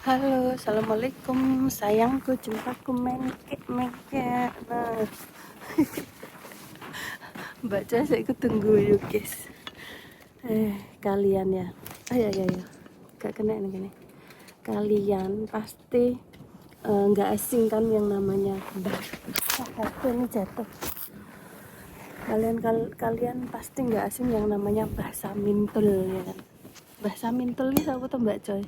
Halo, assalamualaikum, sayangku, cintaku, mengke. Nah, baca saya ikut tunggu yuk guys. Kalian ya, ayo, gak kena ini gini. Kalian pasti nggak asing kan yang namanya bah. Ini jatuh. Kalian pasti nggak asing yang namanya bahasa mintul ya kan. Bahasa mintul ini aku tuh mbak coy.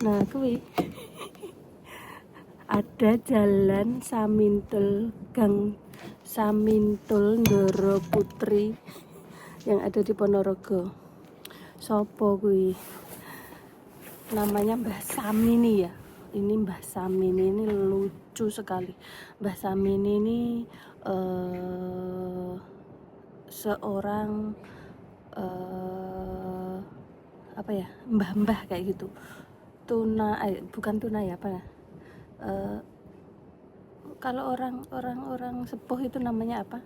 Nah, kui ada jalan Samintul, Gang Samintul Ndoro Putri yang ada di Ponorogo. Sopo kuwi? Namanya Mbah Samini ya. Ini Mbah Samini ini lucu sekali. Mbah Samini ini seorang apa ya? Mbah-mbah kayak gitu. Bukan tuna ya, apa ya? Kalau orang sepuh itu namanya apa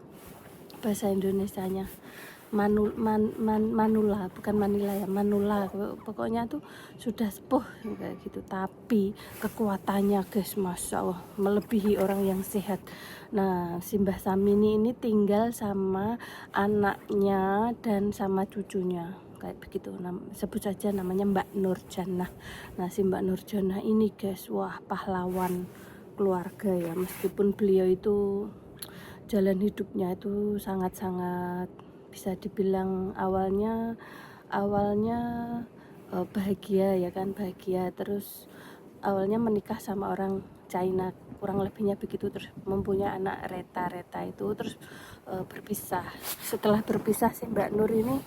bahasa Indonesianya? Manula, bukan Manila ya, Manula. Pokoknya tuh sudah sepuh kayak gitu, tapi kekuatannya guys, masya Allah, melebihi orang yang sehat. Nah, si Mbah Samini ini tinggal sama anaknya dan sama cucunya kayak begitu. Sebut saja namanya Mbak Nurjannah. Nah, si Mbak Nurjannah ini guys, wah, pahlawan keluarga ya, meskipun beliau itu jalan hidupnya itu sangat-sangat bisa dibilang awalnya bahagia ya kan, bahagia. Terus awalnya menikah sama orang China kurang lebihnya begitu, terus mempunyai anak Reta itu, terus berpisah. Setelah berpisah si Mbak Nur ini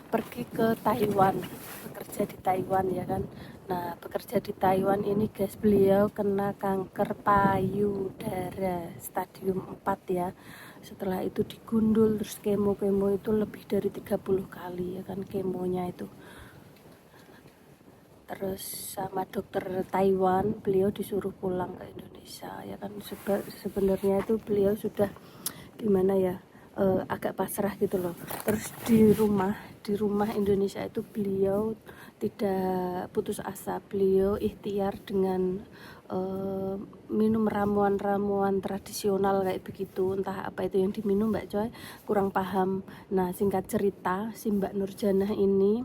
pergi ke Taiwan, bekerja di Taiwan ya kan. Nah, bekerja di Taiwan ini guys, beliau kena kanker payudara stadium 4 ya. Setelah itu digundul, terus kemo itu lebih dari 30 kali ya kan kemonya itu. Terus sama dokter Taiwan beliau disuruh pulang ke Indonesia ya kan. Sebenarnya itu beliau sudah gimana ya, agak pasrah gitu loh. Terus di rumah Indonesia itu beliau tidak putus asa, beliau ikhtiar dengan minum ramuan-ramuan tradisional kayak begitu, entah apa itu yang diminum mbak coy, kurang paham. Nah, singkat cerita, si Mbak Nurjannah ini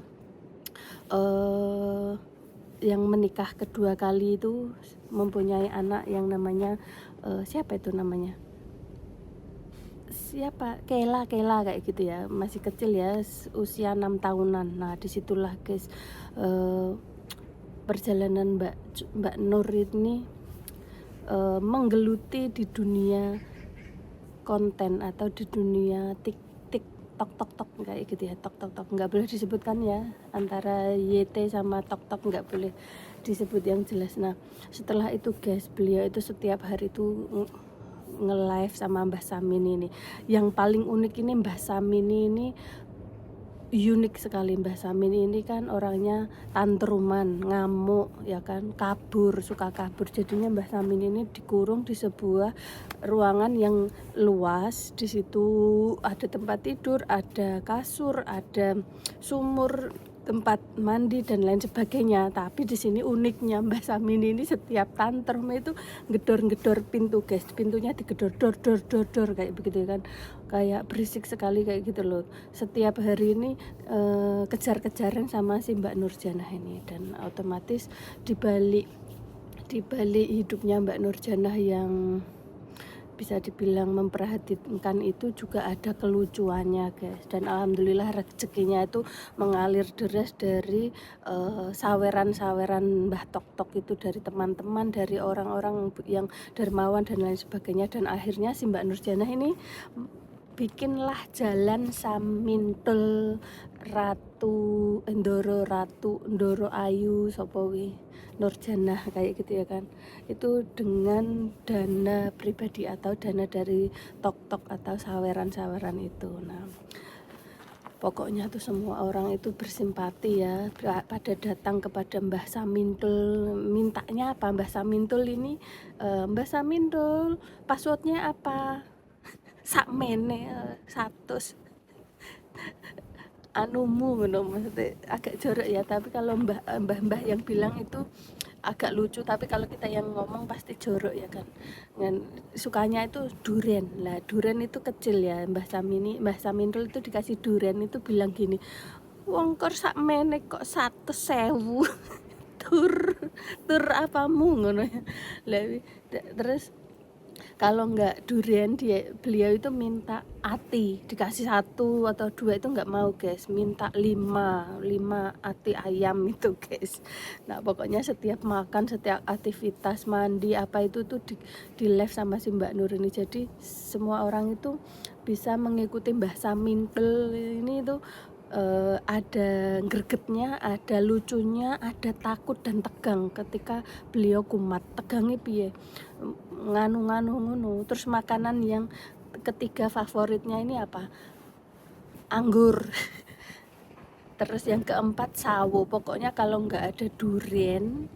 yang menikah kedua kali itu mempunyai anak yang namanya siapa itu namanya, siapa, Kela kayak gitu ya, masih kecil ya, usia 6 tahunan. Nah, disitulah guys perjalanan Mbak Nur ini menggeluti di dunia konten atau di dunia tok kayak gitu ya, tok nggak boleh disebutkan ya, antara YT sama tok nggak boleh disebut yang jelas. Nah, setelah itu guys, beliau itu setiap hari itu nge-live sama Mbah Samini ini. Yang paling unik ini Mbah Samini ini unik sekali. Mbah Samini ini kan orangnya tantruman, ngamuk ya kan, suka kabur. Jadinya Mbah Samini ini dikurung di sebuah ruangan yang luas. Di situ ada tempat tidur, ada kasur, ada sumur, tempat mandi dan lain sebagainya. Tapi di sini uniknya Mbah Samini ini setiap tantrum itu gedor pintu guys, pintunya digedor dor kayak begitu kan, kayak berisik sekali kayak gitu loh. Setiap hari ini kejar-kejaran sama si Mbak Nurjannah ini, dan otomatis dibalik hidupnya Mbak Nurjannah yang bisa dibilang memperhatikan itu juga ada kelucuannya guys. Dan alhamdulillah rezekinya itu mengalir deras dari saweran Mbah Tok itu, dari teman-teman, dari orang-orang yang dermawan dan lain sebagainya. Dan akhirnya si Mbak Nurjannah ini bikinlah jalan Samintul Ndoro Ayu Sopowi Nurjannah kayak gitu ya kan. Itu dengan dana pribadi atau dana dari tok atau saweran itu. Nah, pokoknya tuh semua orang itu bersimpati ya, pada datang kepada Mbah Samintul. Mintanya apa Mbah Samintul ini? Mbah Samintul, passwordnya apa? Sakmene 100 anumu, maksudnya agak jorok ya. Tapi kalau mbah yang bilang itu agak lucu, tapi kalau kita yang ngomong pasti jorok ya kan. Dan sukanya itu duren lah, duren itu kecil ya. Mbah Samintul itu dikasih duren itu bilang gini, wong kor sak menek kok 100.000 tur tur apamu ngono ya. Terus kalau nggak durian beliau itu minta ati, dikasih 1 atau 2 itu nggak mau guys, minta 5 ati ayam itu guys. Nah pokoknya setiap makan, setiap aktivitas mandi apa itu tuh di live sama si Mbak Nur ini. Jadi semua orang itu bisa mengikuti Mbah Samintul ini tuh ada gregetnya, ada lucunya, ada takut dan tegang ketika beliau kumat. Tegangnya piye? Nganu-nganu ngono. Terus makanan yang ketiga favoritnya ini apa? Anggur. Terus yang keempat sawo. Pokoknya kalau nggak ada durian,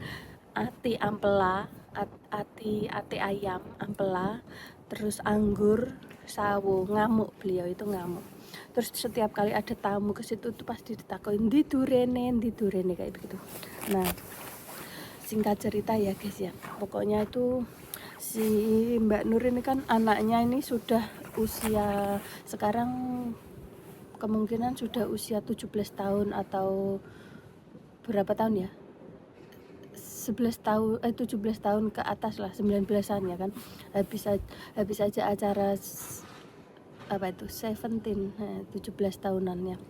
ati ampela, ati ayam ampela, terus anggur, sawo, ngamuk, beliau itu ngamuk. Terus setiap kali ada tamu ke situ tuh pasti ditakoin di durene kayak begitu. Nah, singkat cerita ya guys ya, pokoknya itu si Mbak Nur ini kan anaknya ini sudah usia, sekarang kemungkinan sudah usia 17 tahun atau berapa tahun ya, 11 tahun 17 tahun ke atas lah, 19-an ya kan. Habis aja acara apa itu 17 tahunannya,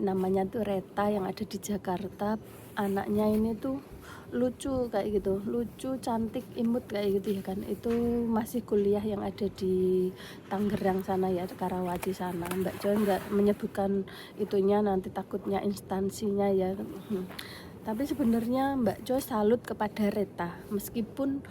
namanya tuh Reta, yang ada di Jakarta. Anaknya ini tuh lucu kayak gitu, lucu, cantik, imut kayak gitu ya kan. Itu masih kuliah yang ada di Tangerang sana ya, Karawaci sana. Mbak Joy nggak menyebutkan itunya, nanti takutnya instansinya ya. Tapi sebenarnya Mbak Joy salut kepada Reta, meskipun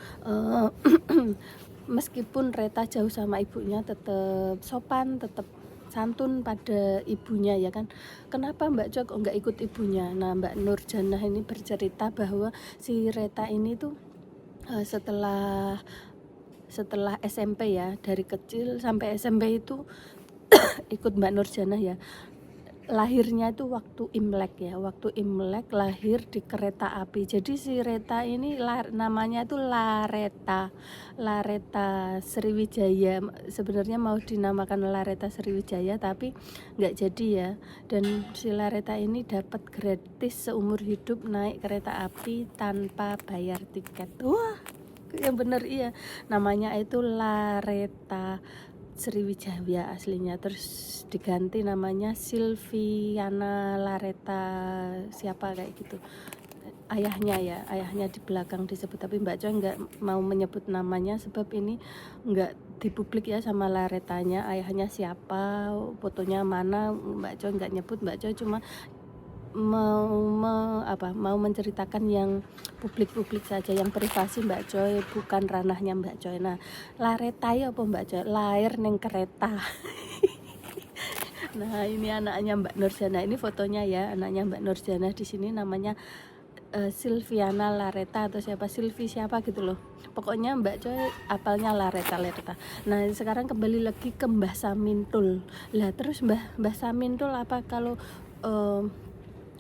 meskipun Reta jauh sama ibunya, tetap sopan, tetap santun pada ibunya ya kan. Kenapa Mbak Jo kok nggak ikut ibunya? Nah, Mbak Nur Janah ini bercerita bahwa si Reta ini tuh setelah SMP ya, dari kecil sampai SMP itu ikut Mbak Nur Janah ya. Lahirnya itu waktu Imlek ya, waktu Imlek lahir di kereta api. Jadi si Reta ini namanya itu Lareta Sriwijaya. Sebenarnya mau dinamakan Lareta Sriwijaya tapi nggak jadi ya. Dan si Lareta ini dapat gratis seumur hidup naik kereta api tanpa bayar tiket. Wah, yang bener iya, namanya itu Lareta Sriwijaya aslinya. Terus diganti namanya Silviana Lareta siapa kayak gitu, ayahnya di belakang disebut. Tapi Mbak Coy nggak mau menyebut namanya sebab ini nggak dipublik ya sama Laretanya, ayahnya siapa, fotonya mana, Mbak Coy nggak nyebut. Mbak Coy cuma mau menceritakan yang publik saja, yang privasi Mbak Joy, bukan ranahnya Mbak Joy. Nah, Lareta ya apa Mbak Joy? Lahir neng kereta. Nah, ini anaknya Mbak Nurjana, ini fotonya ya, anaknya Mbak Nurjana di sini namanya Silviana Lareta atau siapa, Silvi siapa gitu loh. Pokoknya Mbak Joy apalnya Lareta. Nah, sekarang kembali lagi ke Mbah Samintul. Lah terus Mbah Samintul apa kalau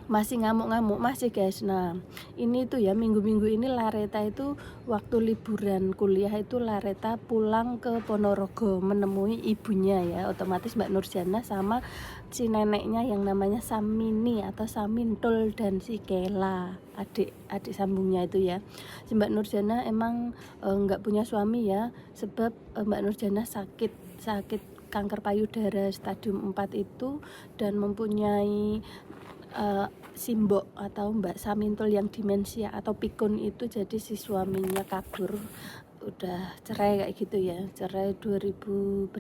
masih ngamuk-ngamuk masih guys. Nah ini tuh ya, minggu-minggu ini Lareta itu waktu liburan kuliah itu Lareta pulang ke Ponorogo menemui ibunya ya, otomatis Mbak Nurjana sama si neneknya yang namanya Samini atau Samintul dan si Kela, adik sambungnya itu ya. Si Mbak Nurjana emang nggak punya suami ya, sebab Mbak Nurjana sakit kanker payudara stadium 4 itu, dan mempunyai simbok atau Mbak Samintul yang demensia atau pikun itu. Jadi si suaminya kabur, udah cerai kayak gitu ya, cerai 2019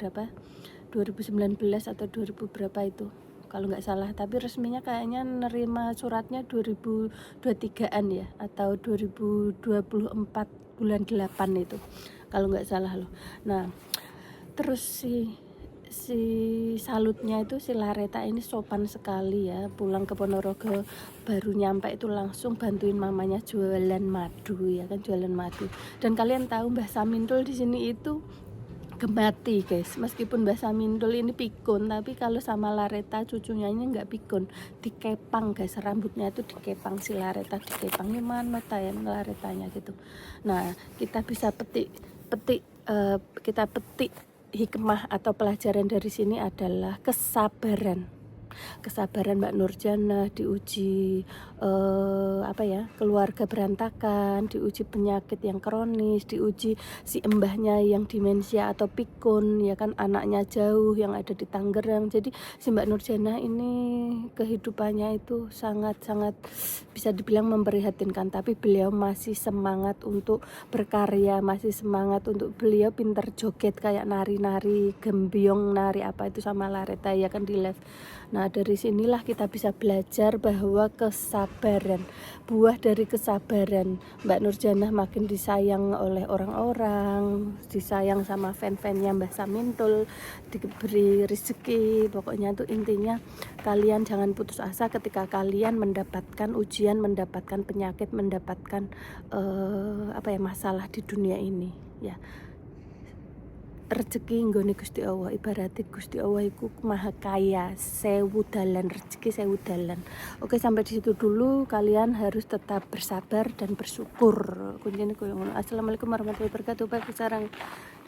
atau 2000 berapa itu kalau nggak salah. Tapi resminya kayaknya nerima suratnya 2023an ya, atau 2024 bulan 8 itu kalau nggak salah loh. Nah terus si salutnya itu si Lareta ini sopan sekali ya, pulang ke Ponorogo baru nyampe itu langsung bantuin mamanya jualan madu ya kan, jualan madu. Dan kalian tahu Mbah Samintul di sini itu gemati guys, meskipun Mbak Samintul ini pikun, tapi kalau sama Lareta cucunya ini nggak pikun, dikepang guys, rambutnya itu dikepang, si Lareta dikepang. Ini mana ya Laretanya gitu. Nah kita bisa petik hikmah atau pelajaran dari sini adalah kesabaran Mbak Nurjana, diuji keluarga berantakan, diuji penyakit yang kronis, diuji si embahnya yang demensia atau pikun, ya kan, anaknya jauh yang ada di Tangerang. Jadi si Mbak Nurjana ini kehidupannya itu sangat-sangat bisa dibilang memprihatinkan, tapi beliau masih semangat untuk berkarya, masih semangat untuk, beliau pinter joget kayak nari-nari gembyong, nari apa itu sama Lareta ya kan di live. Nah dari sinilah kita bisa belajar bahwa kesabaran, buah dari kesabaran, Mbak Nurjana makin disayang oleh orang-orang, disayang sama fan-fannya Mbah Samintul, diberi rezeki. Pokoknya itu intinya kalian jangan putus asa ketika kalian mendapatkan ujian, mendapatkan penyakit, mendapatkan masalah di dunia ini ya. Rezeki nggone Gusti Allah, ibaratnya Gusti Allah itu maha kaya, 1000 dalan rezeki, 1000 dalan. Oke, sampai di situ dulu. Kalian harus tetap bersabar dan bersyukur. Kuncinya koyo ngono. Assalamualaikum warahmatullahi wabarakatuh. Bye sarang.